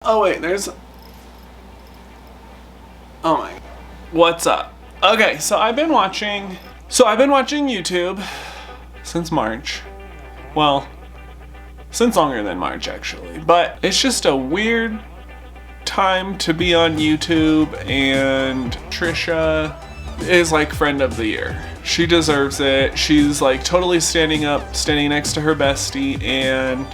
Oh wait, there's... Oh my... What's up? Okay, so I've been watching YouTube since March. Well, since longer than March actually. But it's just a weird time to be on YouTube, and Trisha is like friend of the year. She deserves it. She's like totally standing next to her bestie, and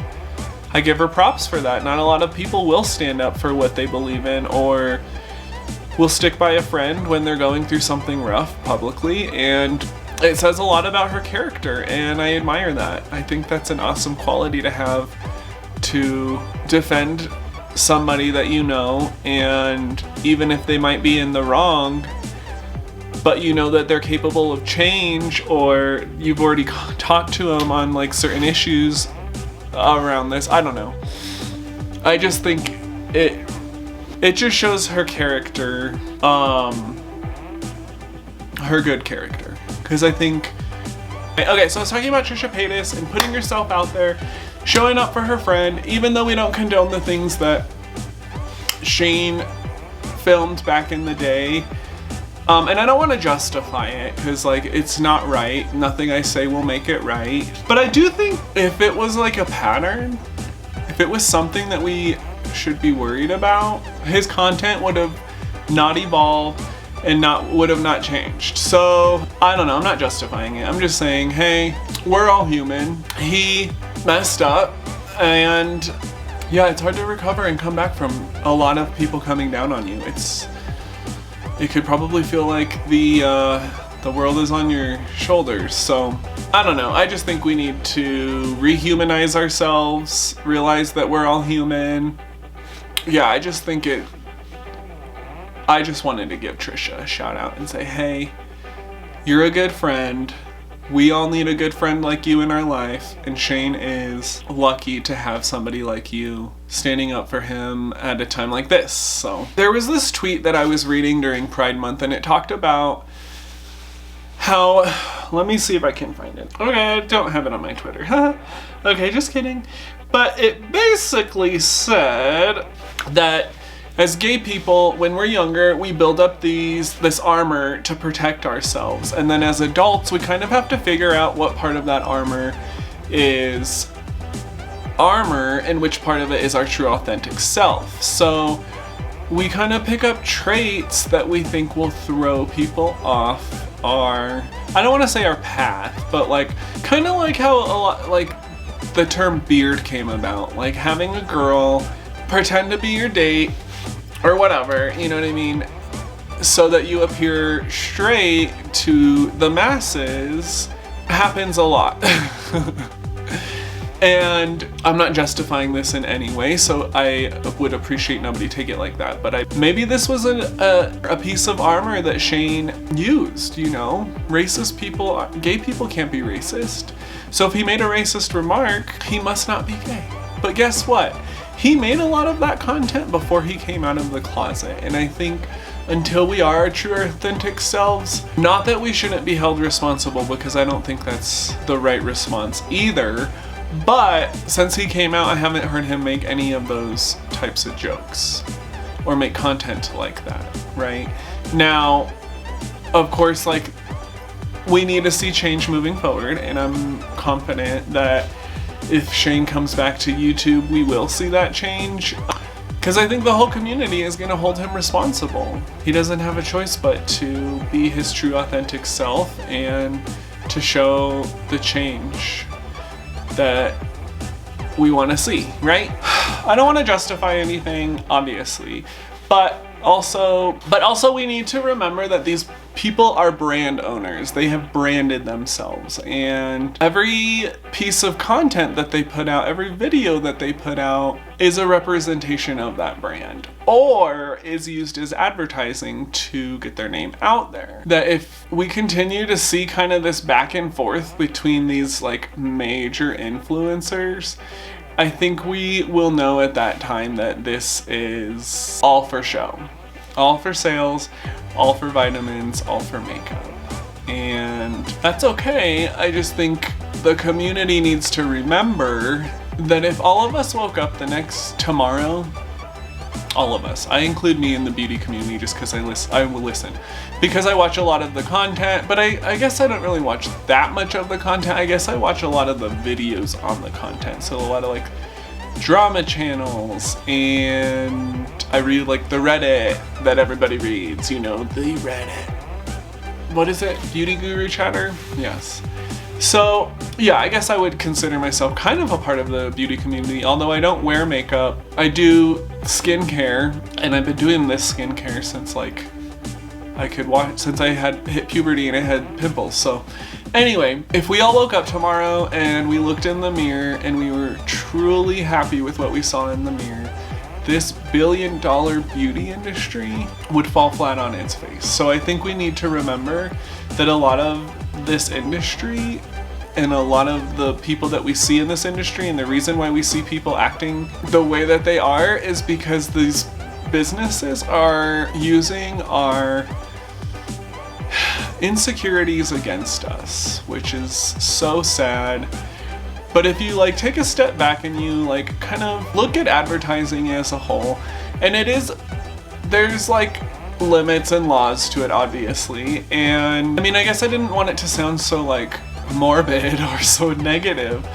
I give her props for that. Not a lot of people will stand up for what they believe in or will stick by a friend when they're going through something rough publicly, and it says a lot about her character, and I admire that. I think that's an awesome quality to have, to defend somebody that you know, and even if they might be in the wrong, but you know that they're capable of change, or you've already talked to them on like certain issues around this. I don't know. I just think it just shows her character, her good character. Because I think, okay, so I was talking about Trisha Paytas and putting herself out there, showing up for her friend, even though we don't condone the things that Shane filmed back in the day. And I don't want to justify it, because like, it's not right. Nothing I say will make it right. But I do think if it was like a pattern, if it was something that we should be worried about, his content would have not evolved and would have not changed. So I don't know, I'm not justifying it. I'm just saying, hey, we're all human. He messed up, and yeah, it's hard to recover and come back from a lot of people coming down on you. It could probably feel like the world is on your shoulders. So I don't know. I just think we need to rehumanize ourselves, realize that we're all human. Yeah, I just think I just wanted to give Trisha a shout out and say, hey, you're a good friend. We all need a good friend like you in our life, and Shane is lucky to have somebody like you standing up for him at a time like this. So there was this tweet that I was reading during Pride Month, and it talked about how, let me see if I can find it. Okay, I don't have it on my Twitter. Okay, just kidding. But it basically said that as gay people, when we're younger, we build up this armor to protect ourselves. And then as adults, we kind of have to figure out what part of that armor is armor and which part of it is our true authentic self. So we kind of pick up traits that we think will throw people off our, I don't want to say our path, but like kind of like how a lot, like the term beard came about, like having a girl pretend to be your date or whatever, you know what I mean, so that you appear straight to the masses, happens a lot. And I'm not justifying this in any way, so I would appreciate nobody take it like that, but maybe this was a piece of armor that Shane used, you know? Racist people, gay people can't be racist. So if he made a racist remark, he must not be gay. But guess what? He made a lot of that content before he came out of the closet, and I think until we are our true authentic selves, not that we shouldn't be held responsible, because I don't think that's the right response either, but since he came out, I haven't heard him make any of those types of jokes or make content like that, right? Now, of course, like, we need to see change moving forward, and I'm confident that if Shane comes back to YouTube, we will see that change. Because I think the whole community is going to hold him responsible. He doesn't have a choice but to be his true authentic self and to show the change that we want to see, right? I don't want to justify anything, obviously, but also we need to remember that these people are brand owners. They have branded themselves, and every piece of content that they put out, every video that they put out is a representation of that brand, or is used as advertising to get their name out there. That if we continue to see kind of this back and forth between these like major influencers, I think we will know at that time that this is all for show, all for sales, all for vitamins, all for makeup. And that's okay. I just think the community needs to remember that if all of us woke up tomorrow all of us. I include me in the beauty community just because I will listen. Because I watch a lot of the content, but I guess I don't really watch that much of the content. I guess I watch a lot of the videos on the content. So a lot of like drama channels, and I read like the Reddit that everybody reads, you know, the Reddit. What is it? Beauty Guru Chatter? Yes. So yeah, I guess I would consider myself kind of a part of the beauty community, although I don't wear makeup. I do skincare, and I've been doing this skincare since like since I had hit puberty and I had pimples. So anyway, if we all woke up tomorrow and we looked in the mirror and we were truly happy with what we saw in the mirror, this billion-dollar beauty industry would fall flat on its face. So I think we need to remember that a lot of this industry and a lot of the people that we see in this industry, and the reason why we see people acting the way that they are, is because these businesses are using our insecurities against us, which is so sad. But if you like take a step back and you like kind of look at advertising as a whole, and there's like limits and laws to it, obviously. And I mean, I guess I didn't want it to sound so like morbid or so negative,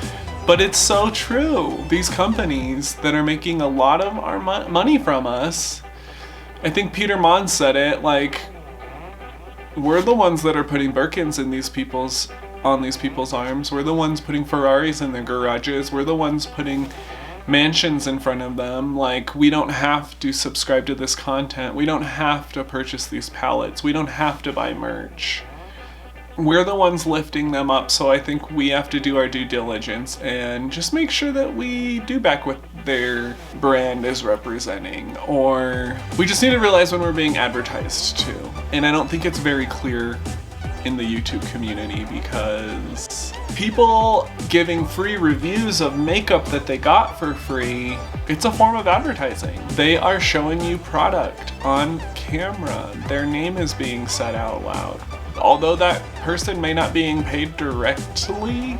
but it's so true. These companies that are making a lot of our money from us, I think Peter Mons said it, like, we're the ones that are putting Birkins in on these people's arms. We're the ones putting Ferraris in their garages. We're the ones putting mansions in front of them. Like, we don't have to subscribe to this content. We don't have to purchase these palettes. We don't have to buy merch. We're the ones lifting them up, so I think we have to do our due diligence and just make sure that we do back what their brand is representing. Or we just need to realize when we're being advertised to. And I don't think it's very clear in the YouTube community, because people giving free reviews of makeup that they got for free, it's a form of advertising. They are showing you product on camera. Their name is being said out loud. Although that person may not being paid directly,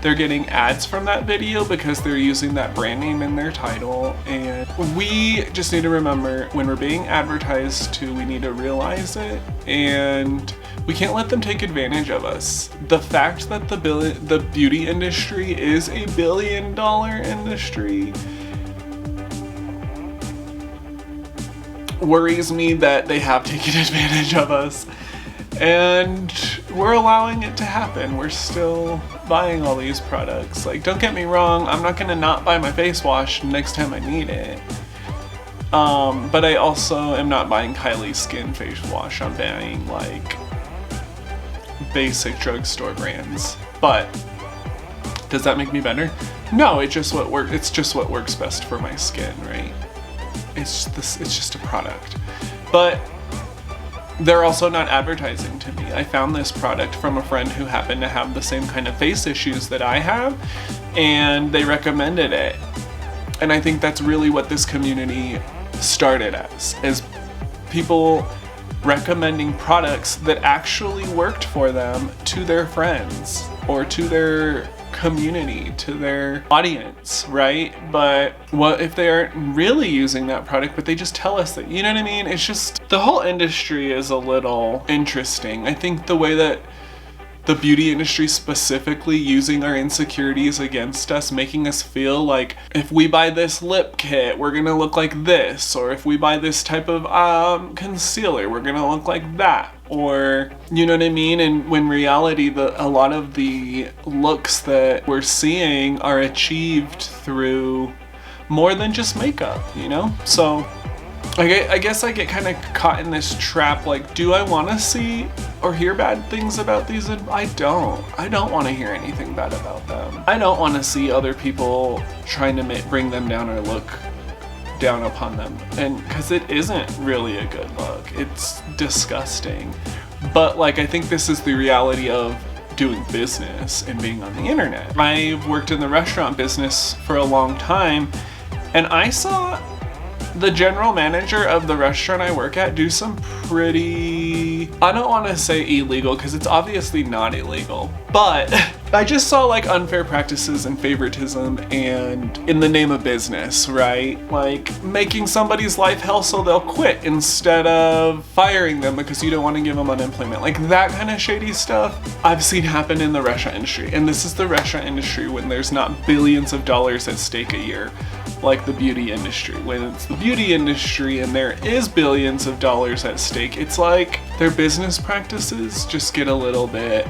they're getting ads from that video because they're using that brand name in their title. And we just need to remember, when we're being advertised to, we need to realize it, and we can't let them take advantage of us. The fact that the beauty industry is a billion-dollar industry worries me that they have taken advantage of us. And we're allowing it to happen. We're still buying all these products. Like, don't get me wrong, I'm not gonna not buy my face wash next time I need it. But I also am not buying Kylie Skin face wash. I'm buying like basic drugstore brands. But does that make me better? No, it's just what works best for my skin, right? It's just a product. But they're also not advertising to me. I found this product from a friend who happened to have the same kind of face issues that I have, and they recommended it. And I think that's really what this community started as people recommending products that actually worked for them to their friends or to their community, to their audience, right? But what if they aren't really using that product, but they just tell us that, you know what I mean? It's just, the whole industry is a little interesting. I think the way that the beauty industry specifically using our insecurities against us, making us feel like if we buy this lip kit, we're gonna look like this, or if we buy this type of concealer, we're gonna look like that, or you know what I mean? And when reality, a lot of the looks that we're seeing are achieved through more than just makeup, you know? So I guess I get kind of caught in this trap, like, do I want to see or hear bad things about these? I don't want to hear anything bad about them. I don't want to see other people trying to bring them down or look down upon them, and because it isn't really a good look, it's disgusting. But like, I think this is the reality of doing business and being on the internet. I've worked in the restaurant business for a long time, and I saw the general manager of the restaurant I work at do some pretty, I don't want to say illegal because it's obviously not illegal, but I just saw like unfair practices and favoritism and in the name of business, right? Like making somebody's life hell so they'll quit instead of firing them because you don't want to give them unemployment. Like that kind of shady stuff I've seen happen in the restaurant industry. And this is the restaurant industry when there's not billions of dollars at stake a year like the beauty industry. When it's the beauty industry and there is billions of dollars at stake, it's like their business practices just get a little bit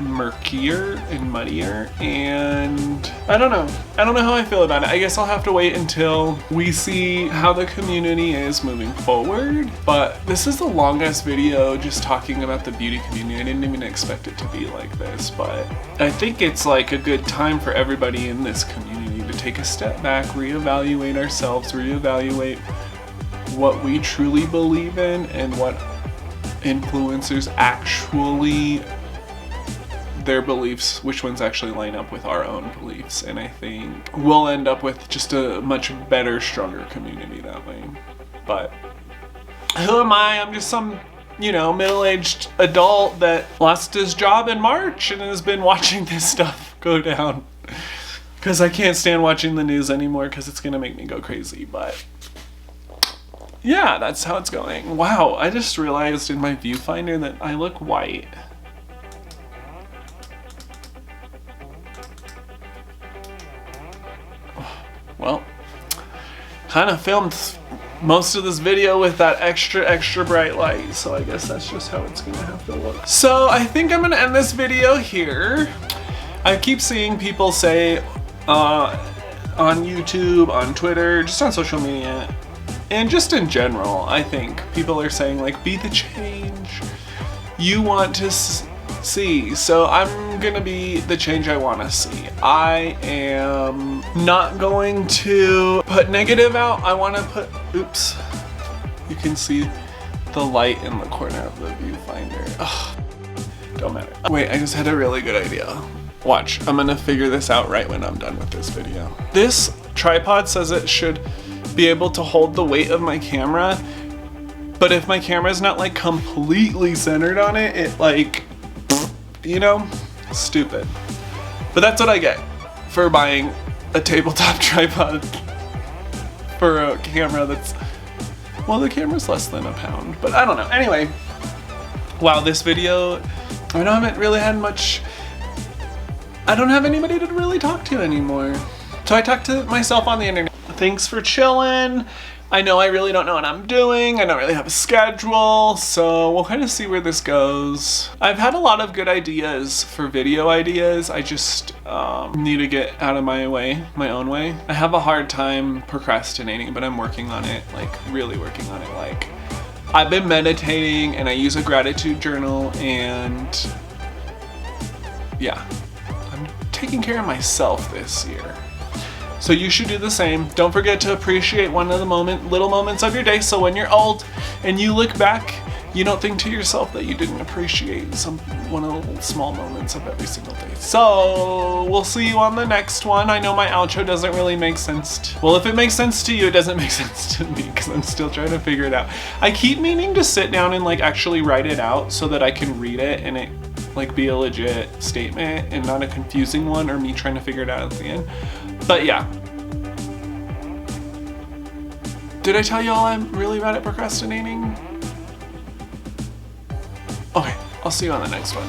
murkier and muddier, and I don't know how I feel about it. I guess I'll have to wait until we see how the community is moving forward. But this is the longest video just talking about the beauty community. I didn't even expect it to be like this, but I think it's like a good time for everybody in this community to take a step back, reevaluate ourselves, reevaluate what we truly believe in and what influencers actually, their beliefs, which ones actually line up with our own beliefs. And I think we'll end up with just a much better, stronger community that way. But who am I? I'm just some, middle-aged adult that lost his job in March and has been watching this stuff go down. Because I can't stand watching the news anymore because it's gonna make me go crazy. But yeah, that's how it's going. Wow, I just realized in my viewfinder that I look white. Well, kind of filmed most of this video with that extra bright light, so I guess that's just how it's gonna have to look. So I think I'm gonna end this video here. I keep seeing people say on YouTube, on Twitter, just on social media, and just in general, I think people are saying like, be the change you want to see. So I'm gonna be the change I want to see. I am not going to put negative out. I want to put, oops, you can see the light in the corner of the viewfinder. Ugh, don't matter. Wait, I just had a really good idea. Watch, I'm gonna figure this out right when I'm done with this video. This tripod says it should be able to hold the weight of my camera, but if my camera's not like completely centered on it, it like, stupid. But that's what I get for buying a tabletop tripod for a camera that's, well, the camera's less than a pound, but I don't know. Anyway, wow, this video, I haven't really had much, I don't have anybody to really talk to anymore. So I talk to myself on the internet. Thanks for chilling. I know I really don't know what I'm doing. I don't really have a schedule, so we'll kind of see where this goes. I've had a lot of good ideas for video ideas. I just need to get out of my own way. I have a hard time procrastinating, but I'm working on it, like really working on it. Like I've been meditating and I use a gratitude journal, and yeah, I'm taking care of myself this year. So you should do the same. Don't forget to appreciate one of the little moments of your day, so when you're old and you look back, you don't think to yourself that you didn't appreciate one of the little small moments of every single day. So we'll see you on the next one. I know my outro doesn't really make sense. Well, if it makes sense to you, it doesn't make sense to me because I'm still trying to figure it out. I keep meaning to sit down and like actually write it out so that I can read it and it like be a legit statement and not a confusing one or me trying to figure it out at the end. But yeah. Did I tell y'all I'm really bad at procrastinating? Okay, I'll see you on the next one.